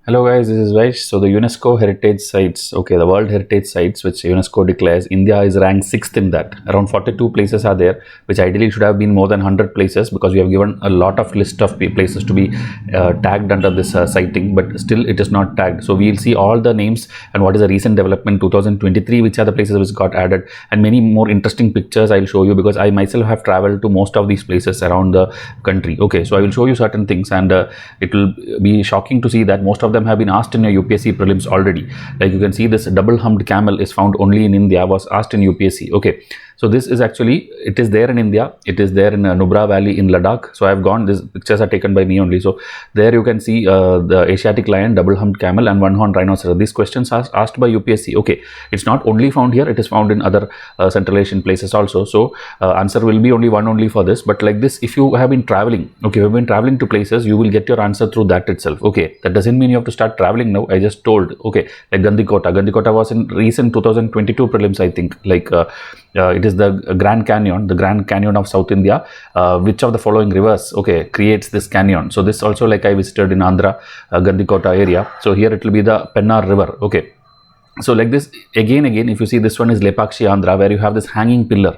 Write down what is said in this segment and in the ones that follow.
Hello guys, this is Vysh. So the UNESCO heritage sites, the world heritage sites which UNESCO declares, India is ranked 6th in that. Around 42 places are there, which ideally should have been more than 100 places because we have given a lot of list of places to be tagged under this sighting, but still it is not tagged. So we will see all the names and what is the recent development 2023, which are the places which got added, and many more interesting pictures I will show you because I myself have traveled to most of these places around the country. So I will show you certain things, and it will be shocking to see that most of them have been asked in your UPSC prelims already. Like you can see, this double humped camel is found only in India, was asked in UPSC. So this is actually, it is there in India, it is there in Nubra Valley in Ladakh. So I have gone, these pictures are taken by me only. So there you can see the Asiatic lion, double humped camel and one-horned rhinoceros. These questions are asked by UPSC. It's not only found here, it is found in other Central Asian places also. So answer will be only for this. But like this, if you have been traveling, you have been traveling to places, you will get your answer through that itself. That doesn't mean you have to start traveling now. I just told, like Gandikota was in recent 2022 prelims, I think. It is the Grand Canyon of South India. Which of the following rivers creates this canyon? So this also, like I visited in Andhra, Gandikota area. So here it will be the Pennar river. So like this, again if you see, this one is Lepakshi, Andhra, where you have this hanging pillar.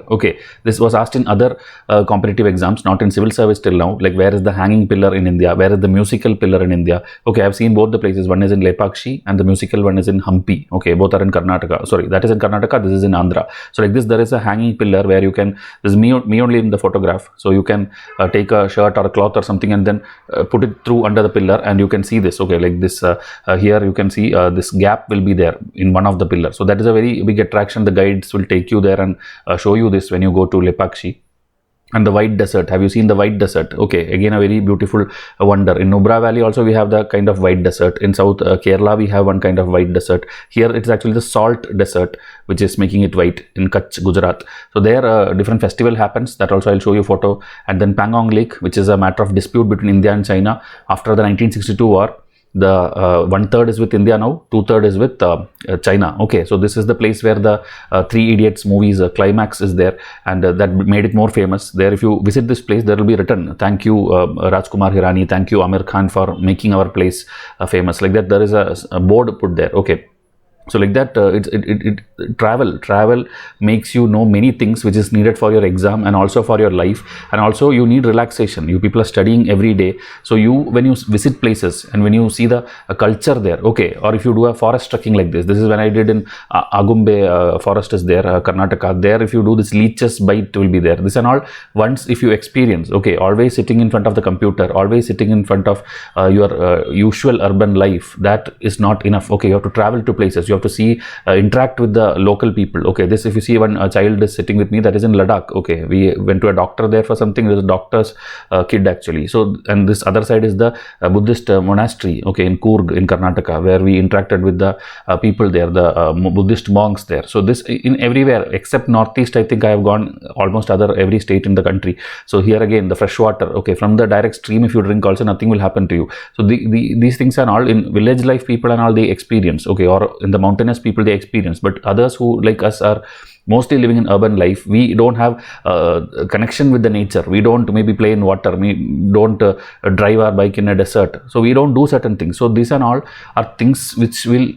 This was asked in other competitive exams, not in civil service till now. Like, where is the hanging pillar in India? Where is the musical pillar in India? I have seen both the places. One is in Lepakshi and the musical one is in Hampi. Both are in Karnataka. Sorry, that is in Karnataka, this is in Andhra. So like this, there is a hanging pillar where you can, this is me only in the photograph. So you can take a shirt or a cloth or something and then put it through under the pillar, and you can see this. Like this, here you can see this gap will be there in one of the pillars. So that is a very big attraction. The guides will take you there and show you this when you go to Lepakshi. And the white desert, have you seen the white desert? Again a very beautiful wonder. In Nubra Valley also we have the kind of white desert. In South Kerala we have one kind of white desert. Here it's actually the salt desert which is making it white in Kutch, Gujarat. So there different festival happens, that also I'll show you photo. And then Pangong Lake, which is a matter of dispute between India and China after the 1962 war. The 1/3 is with India now, 2/3 is with China. So this is the place where the Three Idiots movies climax is there, and that made it more famous. There, if you visit this place, there will be written, "Thank you Rajkumar Hirani, thank you Amir Khan for making our place famous." Like that, there is a board put there. So like that, travel makes you know many things which is needed for your exam and also for your life, and also you need relaxation. You people are studying every day, so when you visit places and when you see the culture there, or if you do a forest trekking like this is when I did in Agumbe forest is there, Karnataka. There, if you do this, leeches bite will be there. This and all, once if you experience, always sitting in front of the computer, always sitting in front of your usual urban life, that is not enough. You have to travel to places. You have to see, interact with the local people. This, if you see, one child is sitting with me, that is in Ladakh. We went to a doctor there for something. It was a doctor's kid actually. So, and this other side is the Buddhist monastery, in Coorg in Karnataka, where we interacted with the people there, the Buddhist monks there. So this, in everywhere except Northeast, I think I have gone almost every state in the country. So here again, the fresh water, from the direct stream, if you drink also, nothing will happen to you. So these things are all in village life people and all they experience, or in the mountainous people they experience. But others who like us are mostly living in urban life, we don't have connection with the nature. We don't maybe play in water, we don't drive our bike in a desert, so we don't do certain things. So these and all are things which will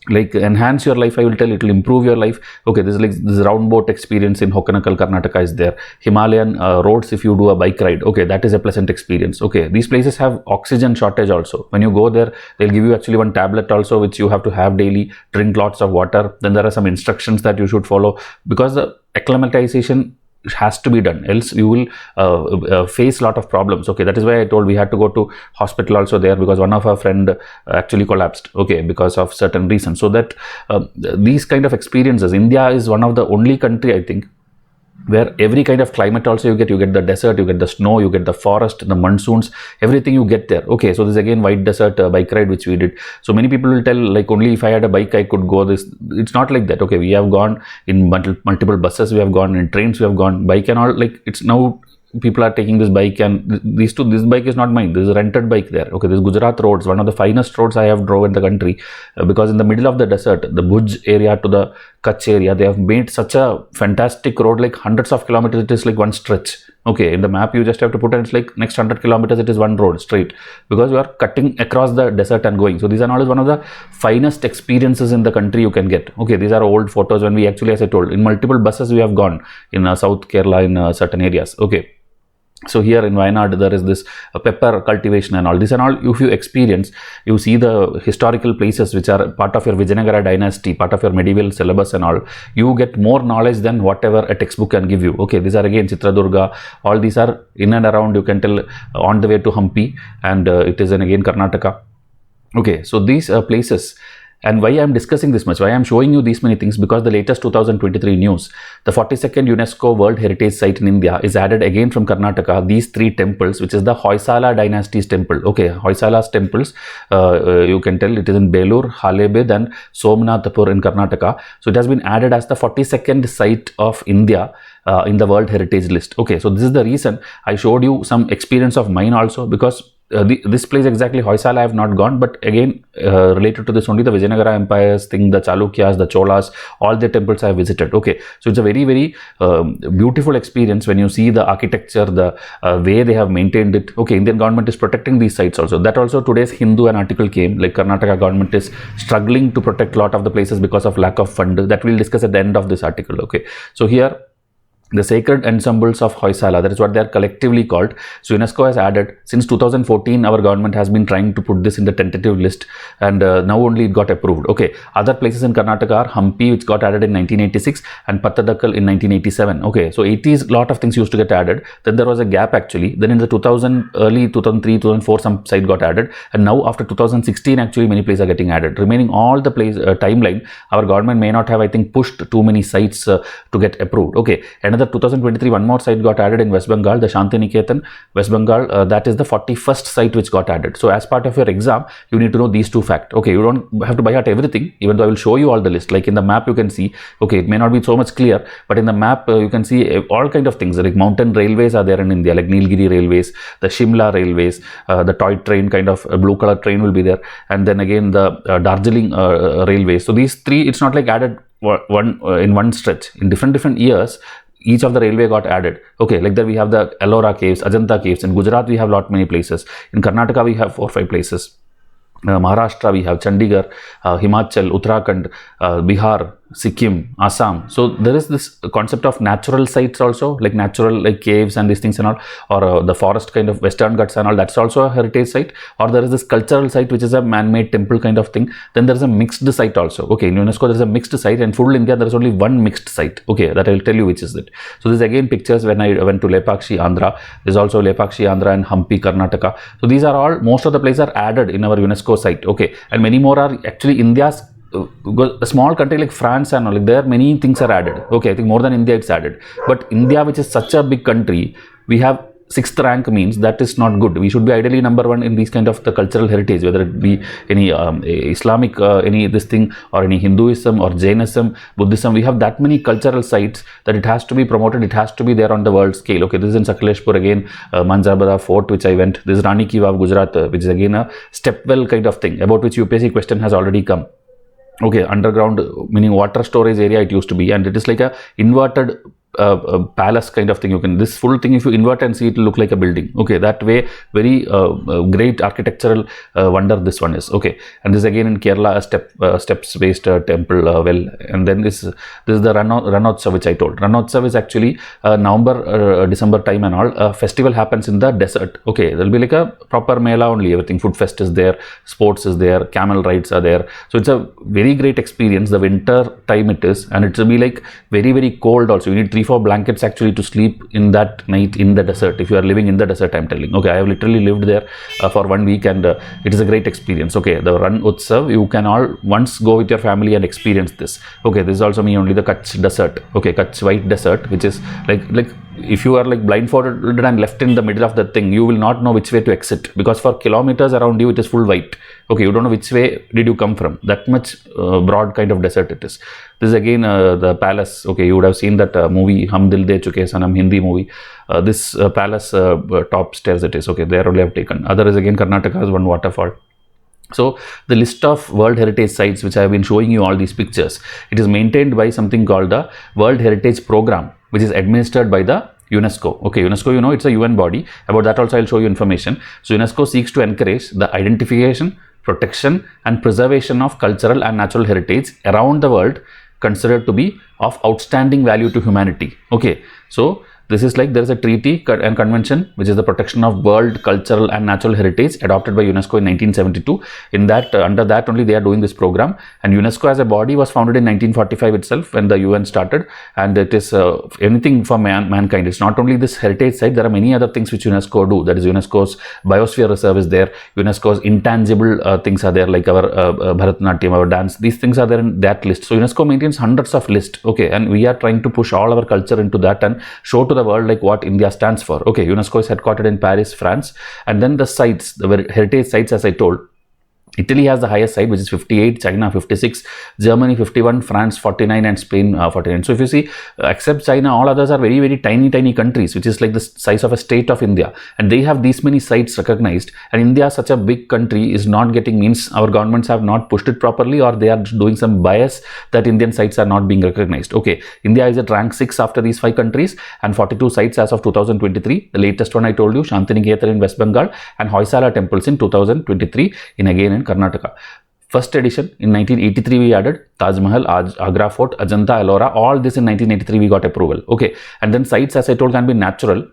like enhance your life. I will tell, it will improve your life. This is like this round boat experience in Hokanakal, Karnataka is there. Himalayan roads, if you do a bike ride, that is a pleasant experience. These places have oxygen shortage also. When you go there, they'll give you actually one tablet also which you have to have daily, drink lots of water. Then there are some instructions that you should follow, because the acclimatization has to be done, else you will face a lot of problems. That is why I told we had to go to hospital also there, because one of our friend actually collapsed because of certain reasons. So that these kind of experiences, India is one of the only country, I think, where every kind of climate also you get the desert, you get the snow, you get the forest, the monsoons, everything you get there. So this again white desert bike ride which we did. So many people will tell, like, only if I had a bike I could go this. It's not like that. We have gone in multiple buses, we have gone in trains, we have gone bike and all. Like, it's now people are taking this bike, and this bike is not mine, this is a rented bike there. This Gujarat roads, one of the finest roads I have drove in the country, because in the middle of the desert, the Bhuj area to the Kutch area, they have made such a fantastic road, like hundreds of kilometers, it is like one stretch. Okay, in the map you just have to put it, it's like next 100 kilometers it is one road straight, because you are cutting across the desert and going. So these are always one of the finest experiences in the country you can get. Okay, these are old photos when we actually, as I told, in multiple buses we have gone in South Kerala, in certain areas. Okay, so here in Wayanad there is this pepper cultivation and all this and all. If you experience, you see the historical places which are part of your Vijayanagara dynasty, part of your medieval syllabus and all, you get more knowledge than whatever a textbook can give you. Okay, these are again Chitradurga, all these are in and around, you can tell, on the way to Hampi, and it is in again Karnataka. Okay, so these places. And why I am discussing this much, why I am showing you these many things, because the latest 2023 news, the 42nd UNESCO World Heritage Site in India is added again from Karnataka, these three temples, which is the Hoysala Dynasty's temple. Okay, Hoysala's temples, you can tell it is in Belur, Halebid and Somnathpur in Karnataka. So it has been added as the 42nd site of India in the World Heritage list. Okay, so this is the reason I showed you some experience of mine also, because this place exactly, Hoysala, I have not gone, but again related to this only, the Vijayanagara empires thing, the Chalukyas, the Cholas, all the temples I have visited. Okay, so it's a very, very beautiful experience when you see the architecture, the way they have maintained it. Okay, Indian government is protecting these sites also. That also today's Hindu an article came, like Karnataka government is struggling to protect a lot of the places because of lack of fund. That we'll discuss at the end of this article. Okay, so here the sacred ensembles of Hoysala, that is what they are collectively called. So UNESCO has added, since 2014 our government has been trying to put this in the tentative list, and now only it got approved. Okay, other places in Karnataka are Hampi, which got added in 1986, and Pattadakkal in 1987. Okay, so 80s, lot of things used to get added, then there was a gap actually, then in the 2000, early 2003, 2004 some site got added, and now after 2016 actually many places are getting added. Remaining all the place timeline, our government may not have, I think, pushed too many sites to get approved. Okay, another 2023 one more site got added in West Bengal, the Shantiniketan, West Bengal, that is the 41st site which got added. So as part of your exam, you need to know these two facts. Okay, you don't have to buy out everything, even though I will show you all the list. Like in the map you can see, okay, it may not be so much clear, but in the map you can see all kind of things, like mountain railways are there in India, like Nilgiri railways, the Shimla railways, the toy train kind of blue color train will be there, and then again the Darjeeling railways. So these three, it's not like added one in one stretch. In different years, each of the railway got added. Okay, like that we have the Ellora caves, Ajanta caves. In Gujarat we have lot many places. In Karnataka we have 4 or 5 places. Maharashtra we have Chandigarh, Himachal, Uttarakhand, Bihar, Sikkim, Assam. So there is this concept of natural sites also, like natural, like caves and these things and all, or the forest kind of Western Ghats and all, that's also a heritage site. Or there is this cultural site which is a man-made temple kind of thing. Then there is a mixed site also. Okay, in UNESCO there is a mixed site, and full India there is only one mixed site. Okay, that I will tell you which is it. So this is again pictures when I went to Lepakshi, Andhra. This is also Lepakshi, Andhra and Hampi, Karnataka. So these are all, most of the places are added in our UNESCO site. Okay, and many more are actually India's. A small country like France and all, like there many things are added. Okay, I think more than India it's added, but India, which is such a big country, we have 6th rank, means that is not good. We should be ideally number 1 in these kind of the cultural heritage, whether it be any Islamic any this thing, or any Hinduism or Jainism, Buddhism. We have that many cultural sites that it has to be promoted, it has to be there on the world scale. Okay, this is in Sakleshpur again, Manjarbada Fort which I went. This is Rani Ki Vav, Gujarat, which is again a stepwell kind of thing, about which UPSC question has already come. Okay, underground, meaning water storage area it used to be, and it is like a inverted palace kind of thing. You can, this full thing, if you invert and see, it will look like a building. Okay, that way very great architectural wonder this one is. Okay, and this again in Kerala, a steps based temple well. And then this is the Ranotsav which I told. Ranotsav is actually November December time and all. A festival happens in the desert. Okay, there will be like a proper mela only, everything, food fest is there, sports is there, camel rides are there. So it's a very great experience. The winter time it is, and it will be like very, very cold also. You need 3-4 blankets actually to sleep in that night in the desert, if you are living in the desert, I'm telling. Okay, I have literally lived there for 1 week, and it is a great experience. Okay, the Ran Utsav, you can all once go with your family and experience this. Okay, this is also me only the Kutch desert. Okay, Kutch white desert, which is like if you are like blindfolded and left in the middle of the thing, you will not know which way to exit, because for kilometers around you it is full white. Okay, you don't know which way did you come from. That much broad kind of desert it is. This is again the palace. Okay, you would have seen that movie Hum Dil De Chuke Sanam, Hindi movie. This palace top stairs it is. Okay, there only I have taken. Other is again Karnataka has one waterfall. So the list of World Heritage Sites, which I have been showing you all these pictures, it is maintained by something called the World Heritage Program, which is administered by the UNESCO. Okay, UNESCO, you know, it's a UN body. About that also I'll show you information. So UNESCO seeks to encourage the identification, protection and preservation of cultural and natural heritage around the world considered to be of outstanding value to humanity. Okay, so this is like there is a treaty and convention which is the protection of world cultural and natural heritage adopted by UNESCO in 1972. In that under that only they are doing this program, and UNESCO as a body was founded in 1945 itself when the UN started, and it is anything for mankind. It's not only this heritage site, there are many other things which UNESCO do. That is UNESCO's Biosphere Reserve is there, UNESCO's intangible things are there, like our Bharatanatyam, our dance, these things are there in that list. So UNESCO maintains hundreds of lists, okay, and we are trying to push all our culture into that and show to the world like what India stands for. Okay, UNESCO is headquartered in Paris, France, and then the sites, the heritage sites, as I told, Italy has the highest site, which is 58, China 56, Germany 51, France 49, and Spain 49. So if you see, except China, all others are very, very tiny countries, which is like the size of a state of India, and they have these many sites recognized. And India, such a big country, is not getting, means our governments have not pushed it properly, or they are doing some bias that Indian sites are not being recognized. Okay, India is at rank 6 after these 5 countries, and 42 sites as of 2023. The latest one I told you, Shantiniketan in West Bengal, and Hoysala temples in 2023 in Karnataka. First edition in 1983 we added Taj Mahal, Agra Fort, Ajanta, Ellora, all this in 1983 we got approval. Okay, and then sites, as I told, can be natural,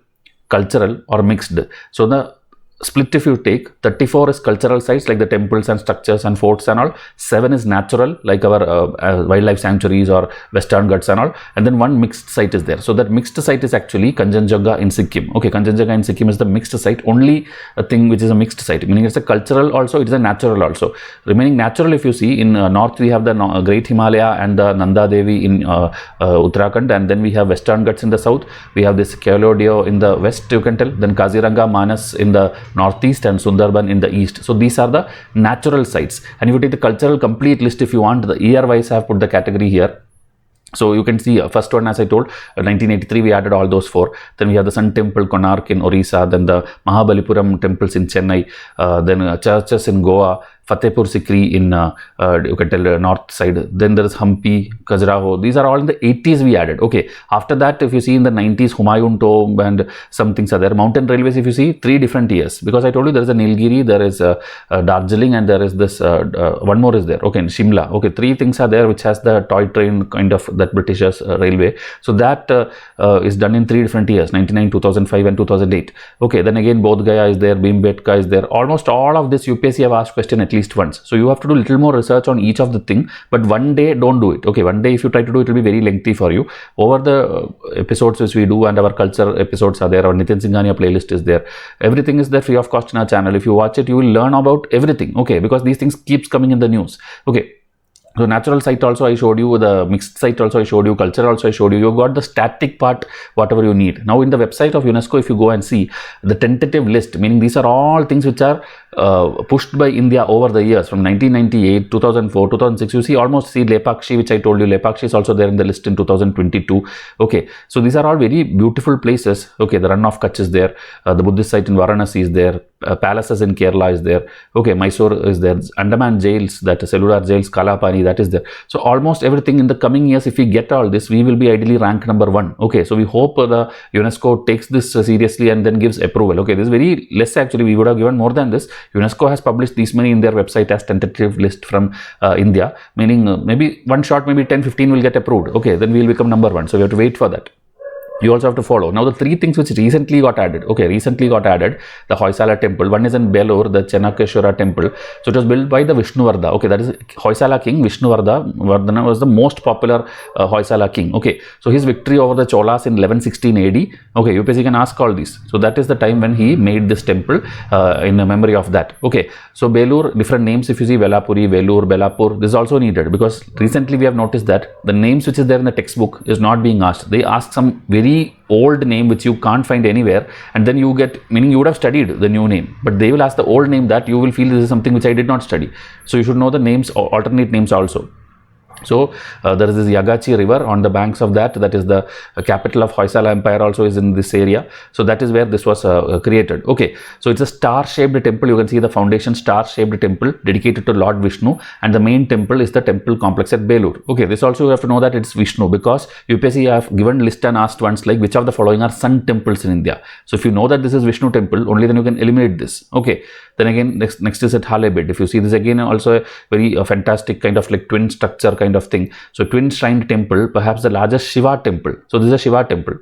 cultural or mixed. So the split, if you take, 34 is cultural sites like the temples and structures and forts and all, 7 is natural like our wildlife sanctuaries or Western Ghats and all, and then 1 mixed site is there. So that mixed site is actually Kanchenjunga in Sikkim. Okay, Kanchenjunga in Sikkim is the mixed site, only a thing which is a mixed site, meaning it's a cultural also, it is a natural also. Remaining natural, if you see, in north we have the Great Himalaya and the Nanda Devi in Uttarakhand, and then we have Western Ghats in the south, we have this Keoladeo in the west, you can tell, then Kaziranga, Manas in the northeast, and Sundarban in the east. So these are the natural sites. And if you take the cultural complete list, if you want, the year wise I have put the category here. So you can see first one, as I told, 1983 we added all those 4. Then we have the Sun Temple, Konark in Orissa, then the Mahabalipuram temples in Chennai, then churches in Goa, Fatehpur Sikri in you can tell north side, then there is Hampi, Khajuraho. These are all in the 80s we added. Okay, after that, if you see in the 90s, Humayun Tomb and some things are there. Mountain railways, if you see, 3 different years, because I told you there is a Nilgiri, there is Darjeeling, and there is this one more is there. Okay, in Shimla. Okay, 3 things are there which has the toy train kind of that Britishers railway. So that is done in 3 different years, 99, 2005 and 2008. Okay, then again Bodh Gaya is there, Bhimbetka is there. Almost all of this UPSC have asked question at least once. So you have to do little more research on each of the thing, but one day don't do it. Okay, one day if you try to do it, will be very lengthy for you. Over the episodes which we do, and our culture episodes are there, our Nitin Singhania playlist is there, everything is there free of cost in our channel. If you watch it, you will learn about everything. Okay, because these things keeps coming in the news. Okay, so natural site also I showed you, the mixed site also I showed you, culture also I showed you. You got the static part, whatever you need. Now in the website of UNESCO, if you go and see the tentative list, meaning these are all things which are pushed by India over the years from 1998, 2004, 2006. You see, almost see Lepakshi, which I told you, Lepakshi is also there in the list in 2022. Okay, so these are all very beautiful places. Okay, the Run of Kutch is there, the Buddhist site in Varanasi is there, palaces in Kerala is there. Okay, Mysore is there, Andaman jails, that cellular jails, Kalapani, that is there. So almost everything in the coming years, if we get all this, we will be ideally ranked number 1. Okay, so we hope the UNESCO takes this seriously and then gives approval. Okay, this is very less actually, we would have given more than this. UNESCO has published these many in their website as tentative list from India, meaning maybe one shot, maybe 10-15 will get approved. Okay, then we will become number 1. So we have to wait for that. You also have to follow. Now the 3 things which recently got added. Okay, recently got added, the Hoysala temple. One is in Belur, the Chennakeshwara temple. So it was built by the Vishnuvardha. Okay, that is Hoysala king Vishnuvardhana was the most popular Hoysala king. Okay, so his victory over the Cholas in 1116 AD. Okay, UPSC can ask all these. So that is the time when he made this temple in memory of that. Okay, so Belur, different names. If you see Velapuri, Velur, Belapur, this is also needed, because recently we have noticed that the names which is there in the textbook is not being asked. They ask some very old name which you can't find anywhere, and then you get, meaning you would have studied the new name, but they will ask the old name, that you will feel this is something which I did not study. So you should know the names or alternate names also. So there is this Yagachi river on the banks of that is the capital of Hoysala Empire, also is in this area. So that is where this was created. Okay, so it's a star shaped temple. You can see the foundation star shaped temple dedicated to Lord Vishnu, and the main temple is the temple complex at Belur. Okay, this also you have to know that it's Vishnu, because UPSC have given list and asked once like which of the following are sun temples in India. So if you know that this is Vishnu temple, only then you can eliminate this. Okay, then again next is at Halebid. If you see this again, also a very fantastic kind of like twin structure kind of thing. So twin shrined temple, perhaps the largest Shiva temple. So this is a Shiva temple,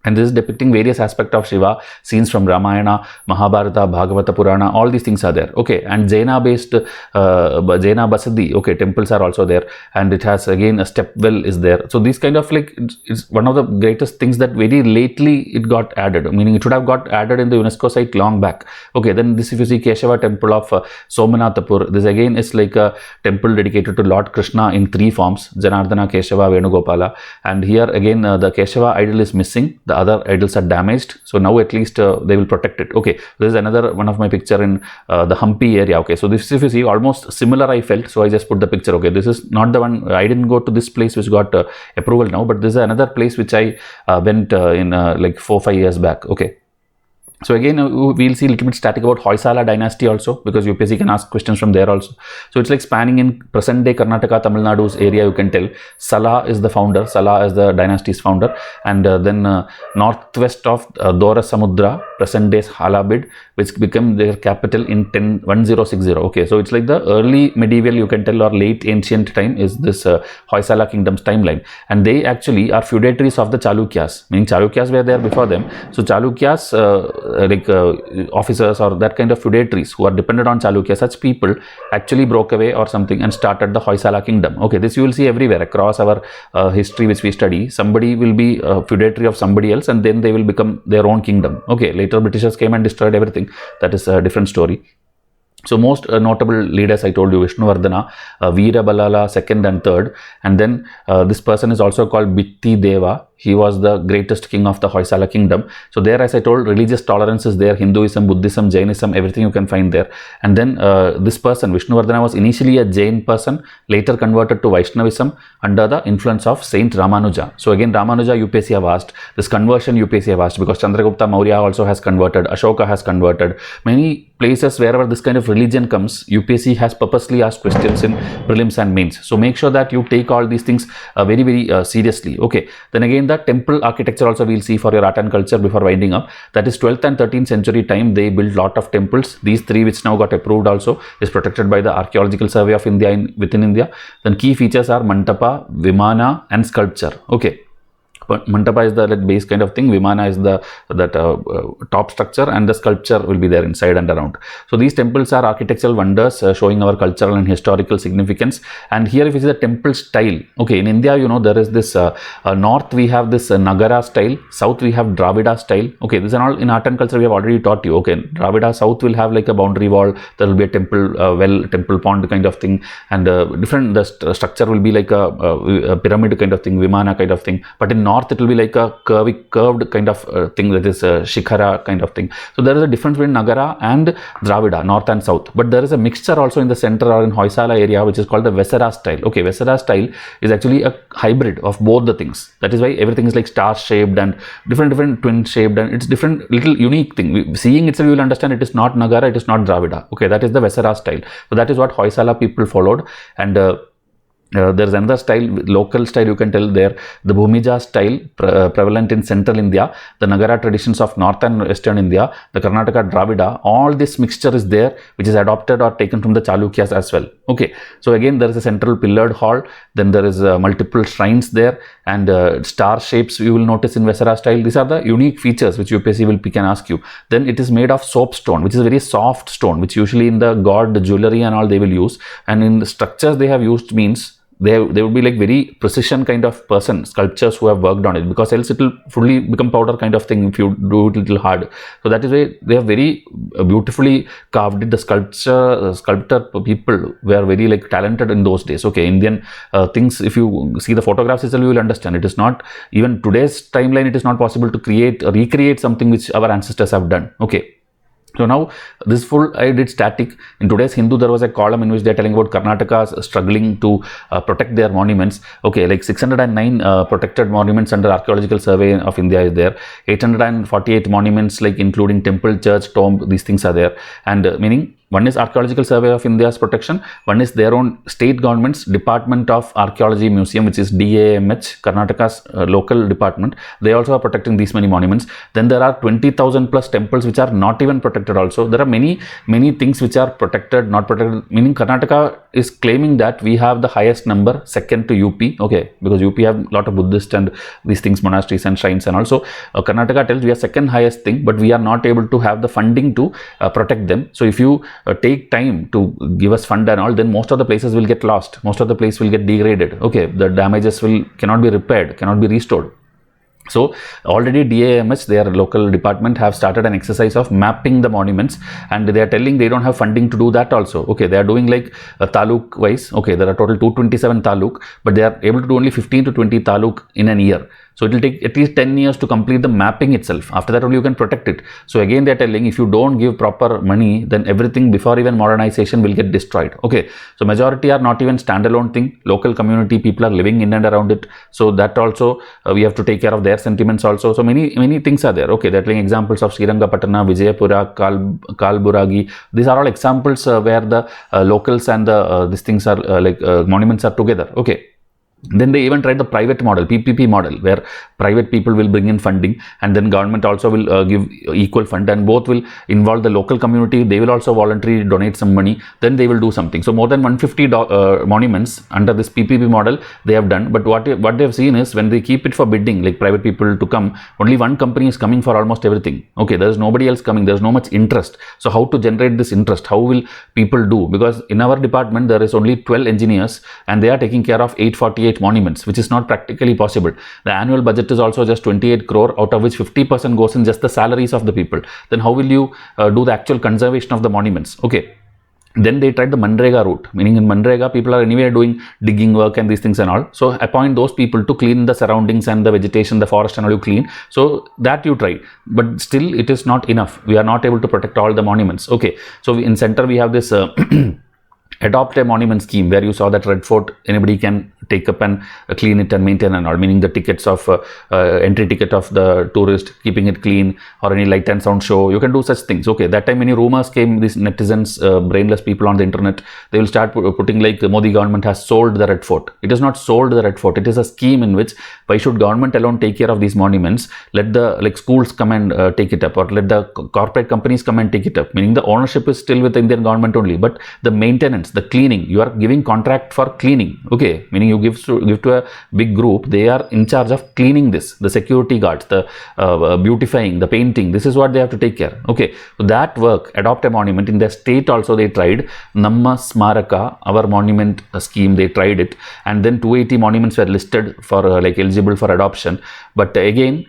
and this is depicting various aspects of Shiva, scenes from Ramayana, Mahabharata, Bhagavata Purana, all these things are there. Okay, and Jaina based Jaina Basadi, okay, temples are also there, and it has again a step well is there. So this kind of like, it's one of the greatest things that very lately it got added, meaning it should have got added in the UNESCO site long back. Okay, then this, if you see Keshava temple of Somanathapur, this again is like a temple dedicated to Lord Krishna in three forms: Janardana, Keshava, Venugopala. And here again the Keshava idol is missing, the other idols are damaged, so now at least they will protect it. Okay, this is another one of my picture in the Hampi area. Okay, so this, if you see, almost similar I felt, so I just put the picture. Okay, this is not the one, I didn't go to this place which got approval now, but this is another place which I went in like 4-5 years back. Okay, so again we'll see a little bit static about Hoysala Dynasty also, because UPSC can ask questions from there also. So it's like spanning in present day Karnataka, Tamil Nadu's area, you can tell. Sala is the founder, Sala is the dynasty's founder, and then northwest of Dora Samudra, present day Halabid, which became their capital in 1060. Okay, so it's like the early medieval, you can tell, or late ancient time is this Hoysala kingdom's timeline, and they actually are feudatories of the Chalukyas, meaning Chalukyas were there before them. So Chalukyas officers or that kind of feudatories who are dependent on Chalukya, such people actually broke away or something and started the Hoysala kingdom. Okay, this you will see everywhere across our history which we study. Somebody will be a feudatory of somebody else, and then they will become their own kingdom. Okay, later Britishers came and destroyed everything. That is a different story. So most notable leaders, I told you, Vishnuvardhana, Veerabalala second and third, and then this person is also called Bitti Deva. He was the greatest king of the Hoysala kingdom. So there, as I told, religious tolerance is there: Hinduism, Buddhism, Jainism, everything you can find there. And then this person, Vishnuvardhana, was initially a Jain person, later converted to Vaishnavism under the influence of Saint Ramanuja. So again, Ramanuja UPSC have asked, this conversion UPSC have asked, because Chandragupta Maurya also has converted, Ashoka has converted. Many places wherever this kind of religion comes, UPSC has purposely asked questions in prelims and mains. So make sure that you take all these things very, very seriously. Okay, then again the temple architecture also we'll see for your art and culture before winding up. That is 12th and 13th century time, they built lot of temples. These three which now got approved also is protected by the Archaeological Survey of India within India. Then key features are Mantapa, Vimana and sculpture. Okay, but Mantapa is the base kind of thing, Vimana is the top structure, and the sculpture will be there inside and around. So these temples are architectural wonders showing our cultural and historical significance. And here if you see the temple style, okay, in India, you know, there is this north we have this Nagara style, south we have Dravida style. Okay, this is all in art and culture we have already taught you. Okay, Dravida south will have like a boundary wall, there will be a temple well, temple pond kind of thing, and the structure will be like a pyramid kind of thing, Vimana kind of thing. But in north it will be like a curved kind of thing, that is Shikhara kind of thing. So there is a difference between Nagara and Dravida, north and south. But there is a mixture also in the center or in Hoysala area which is called the Vesara style. Okay, Vesara style is actually a hybrid of both the things. That is why everything is like star shaped and different twin shaped, and it's different little unique thing. Seeing itself you will understand it is not Nagara, it is not Dravida. Okay, that is the Vesara style. So that is what Hoysala people followed. And there's another style, local style you can tell there, the Bhumija style prevalent in central India, the Nagara traditions of north and western India, the Karnataka Dravida, all this mixture is there which is adopted or taken from the Chalukyas as well. Okay, so again there is a central pillared hall, then there is multiple shrines there, and star shapes you will notice in Vesara style. These are the unique features which UPSC will pick and ask you. Then it is made of soapstone, which is a very soft stone, which usually in the god jewelry and all they will use, and in the structures they have used means they would be like very precision kind of sculptures who have worked on it, because else it will fully become powder kind of thing if you do it a little hard. So that is why they have very beautifully carved it. The sculptor people were very like talented in those days. Okay, Indian things, if you see the photographs itself you will understand it is not, even today's timeline it is not possible to recreate something which our ancestors have done. Okay. So now this full I did static. In today's Hindu, there was a column in which they are telling about Karnataka struggling to protect their monuments. Okay, like 609 protected monuments under Archaeological Survey of India is there. 848 monuments, like including temple, church, tomb, these things are there. And meaning one is Archaeological Survey of India's protection, one is their own state government's Department of Archaeology Museum, which is DAMH, Karnataka's local department. They also are protecting these many monuments. Then there are 20,000 plus temples which are not even protected also. There are many things which are protected, not protected, meaning Karnataka is claiming that we have the highest number, second to UP, okay, because UP have a lot of Buddhist and these things, monasteries and shrines, and also Karnataka tells we are second highest thing, but we are not able to have the funding to protect them. So if you take time to give us fund and all, then most of the places will get lost, most of the place will get degraded, okay, the damages cannot be repaired, cannot be restored. So already DAMH, their local department, have started an exercise of mapping the monuments, and they are telling they don't have funding to do that also. Okay, they are doing like a taluk wise. Okay, there are total 227 taluk, but they are able to do only 15 to 20 taluk in an year. So it will take at least 10 years to complete the mapping itself. After that only you can protect it. So again they are telling if you don't give proper money, then everything before even modernization will get destroyed. Okay, so majority are not even standalone thing. Local community people are living in and around it. So that also we have to take care of their sentiments also. So many things are there. Okay, they are telling examples of Srirangapatana, Vijayapura, Kalburagi. These are all examples where the locals and the these things are monuments are together. Okay. Then they even tried the private model, PPP model, where private people will bring in funding and then government also will give equal fund, and both will involve the local community. They will also voluntarily donate some money, then they will do something. So more than 150 monuments under this PPP model they have done. But what they have seen is when they keep it for bidding, like private people to come, only one company is coming for almost everything. Okay, there is nobody else coming, there is no much interest. So how to generate this interest? How will people do? Because in our department there is only 12 engineers and they are taking care of 848 monuments, which is not practically possible. The annual budget is also just 28 crore, out of which 50% goes in just the salaries of the people. Then how will you do the actual conservation of the monuments? Okay. Then they tried the Manrega route, meaning in Manrega people are anyway doing digging work and these things and all. So appoint those people to clean the surroundings and the vegetation, the forest and all you clean. So that you try, but still it is not enough. We are not able to protect all the monuments. Okay. So in center we have this adopt a monument scheme where you saw that Red Fort, anybody can take up and clean it and maintain and all, meaning the tickets of entry ticket of the tourist, keeping it clean, or any light and sound show, you can do such things. Okay, that time many rumors came, these netizens, brainless people on the internet, they will start putting like Modi government has sold the Red Fort. It is not sold the Red Fort, it is a scheme in which why should government alone take care of these monuments? Let the schools come and take it up, or let the corporate companies come and take it up, meaning the ownership is still with the Indian government only, but the maintenance, the cleaning, you are giving contract for cleaning. Okay, meaning you give to a big group, they are in charge of cleaning this, the security guards, the beautifying, the painting, this is what they have to take care. Okay, so that work, adopt a monument. In their state also they tried Namma Smaraka, our monument scheme, they tried it, and then 280 monuments were listed for eligible for adoption. But again,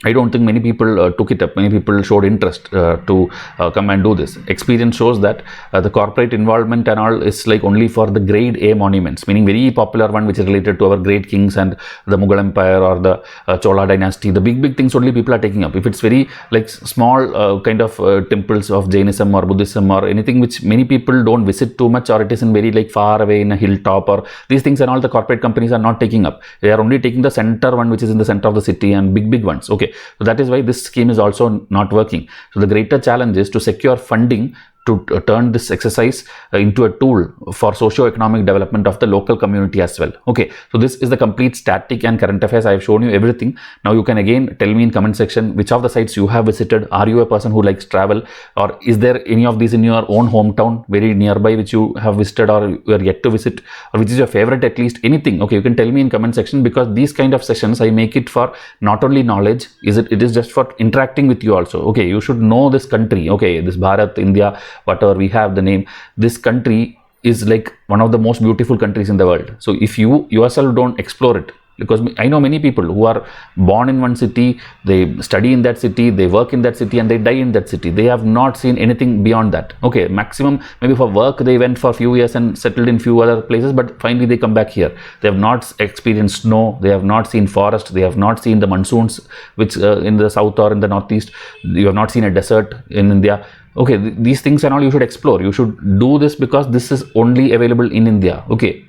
I don't think many people took it up. Many people showed interest to come and do this. Experience shows that the corporate involvement and all is like only for the grade A monuments, meaning very popular one which is related to our great kings and the Mughal Empire or the Chola Dynasty. The big things only people are taking up. If it's very like small kind of temples of Jainism or Buddhism or anything which many people don't visit too much, or it is in very like far away in a hilltop, or these things and all, the corporate companies are not taking up. They are only taking the center one which is in the center of the city and big ones. Okay. So that is why this scheme is also not working. So the greater challenge is to secure funding to turn this exercise into a tool for socio-economic development of the local community as well. Okay, so this is the complete static and current affairs. I have shown you everything. Now you can again tell me in comment section which of the sites you have visited. Are you a person who likes travel, or is there any of these in your own hometown very nearby which you have visited or you are yet to visit, or which is your favorite, at least anything? Okay, you can tell me in comment section, because these kind of sessions I make it for not only knowledge, it is just for interacting with you also. Okay, you should know this country. Okay, this Bharat, India, whatever we have the name, this country is like one of the most beautiful countries in the world. So if you yourself don't explore it, because I know many people who are born in one city, they study in that city, they work in that city, and they die in that city. They have not seen anything beyond that. Okay, maximum maybe for work they went for a few years and settled in few other places, but finally they come back here. They have not experienced snow, they have not seen forest, they have not seen the monsoons which in the south or in the northeast. You have not seen a desert in India. Okay, these things and all you should explore. You should do this because this is only available in India. Okay,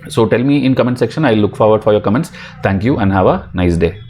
so tell me in comment section. I look forward for your comments. Thank you and have a nice day.